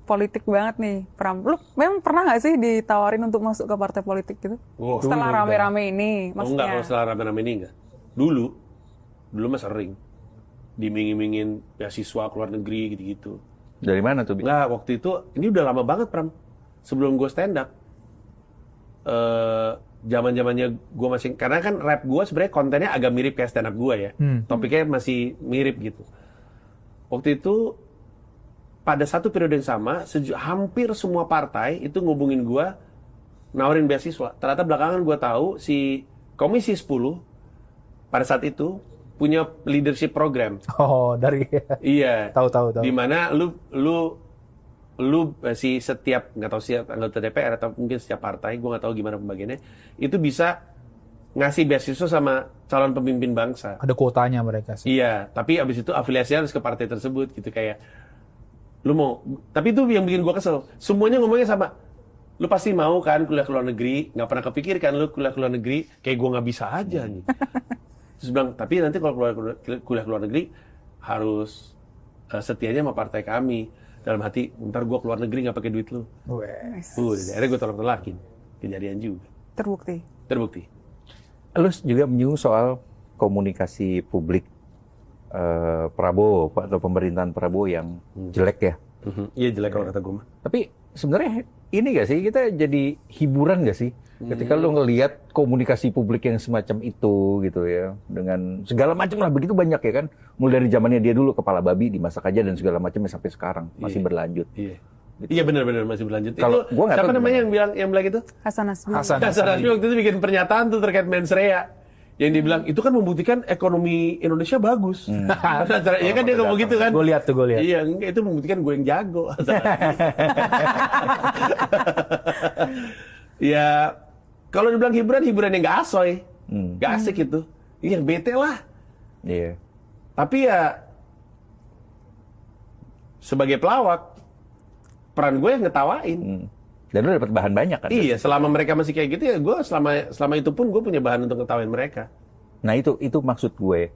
politik banget nih, Pram. Lu memang pernah nggak sih ditawarin untuk masuk ke partai politik gitu? Setelah rame-rame ini, Oh, enggak, maksudnya? kalau setelah rame-rame ini enggak. Dulu mah sering diiming-imingin beasiswa ke luar negeri gitu-gitu. Dari mana tuh? Enggak, waktu itu, ini udah lama banget, Pram. Sebelum gue stand up. Zaman-zamannya gue masih, karena kan rap gue sebenarnya kontennya agak mirip kayak stand up gue ya. Topiknya masih mirip gitu. Waktu itu, pada satu periode yang sama, hampir semua partai itu ngubungin gue, nawarin beasiswa. Ternyata belakangan gue tahu si Komisi 10 pada saat itu punya leadership program. Oh, dari Iya. tahu. Di mana lu si setiap, nggak tahu siap anggota DPR atau mungkin setiap partai, gue nggak tahu gimana pembagiannya, itu bisa ngasih beasiswa sama calon pemimpin bangsa. Ada kuotanya mereka sih. Iya, tapi abis itu afiliasinya harus ke partai tersebut gitu, kayak lu mau. Tapi itu yang bikin gue kesel. Semuanya ngomongnya sama. Lu pasti mau kan kuliah ke luar negeri, nggak pernah kepikir kan lu kuliah ke luar negeri, kayak gue nggak bisa aja nih. Terus bilang, tapi nanti kalau kuliah ke luar negeri harus setianya sama partai kami. Dalam hati, ntar gue keluar negeri nggak pakai duit lu. Akhirnya gue tolak-tolakin. Kejadian juga. Terbukti. Lu juga menyinggung soal komunikasi publik Prabowo atau pemerintahan Prabowo yang jelek ya. Iya jelek kalau kata gue mah. Tapi sebenarnya ini gak sih, kita jadi hiburan gak sih ketika lu ngelihat komunikasi publik yang semacam itu gitu ya, dengan segala macam lah, begitu banyak ya kan, mulai dari zamannya dia dulu kepala babi dimasak aja dan segala macamnya sampai sekarang masih berlanjut. Iya. Iya benar-benar masih berlanjut. Kalau itu gua nggak siapa tahu namanya yang bilang itu? Hasan Nasbi. Hasan Nasbi waktu itu bikin pernyataan tuh terkait mensrea. Yang dibilang itu kan membuktikan ekonomi Indonesia bagus. Ya kan dia ngomong gitu kan. Gue lihat. Iya, enggak, itu membuktikan gue yang jago. Ya, kalau dibilang hiburan yang nggak asoy, nggak asik itu. Iya, bete lah. Iya. Tapi ya sebagai pelawak, peran gue yang ngetawain. Dan lu dapat bahan banyak kan? Iya, selama mereka masih kayak gitu ya, gue selama itu pun gue punya bahan untuk ngetawain mereka. Nah itu maksud gue.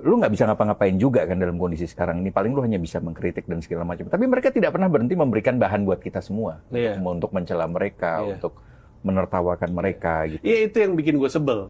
Lu nggak bisa ngapa-ngapain juga kan dalam kondisi sekarang ini. Paling lu hanya bisa mengkritik dan segala macam. Tapi mereka tidak pernah berhenti memberikan bahan buat kita semua. Iya. Untuk mencela mereka, untuk menertawakan mereka gitu. Iya, itu yang bikin gue sebel.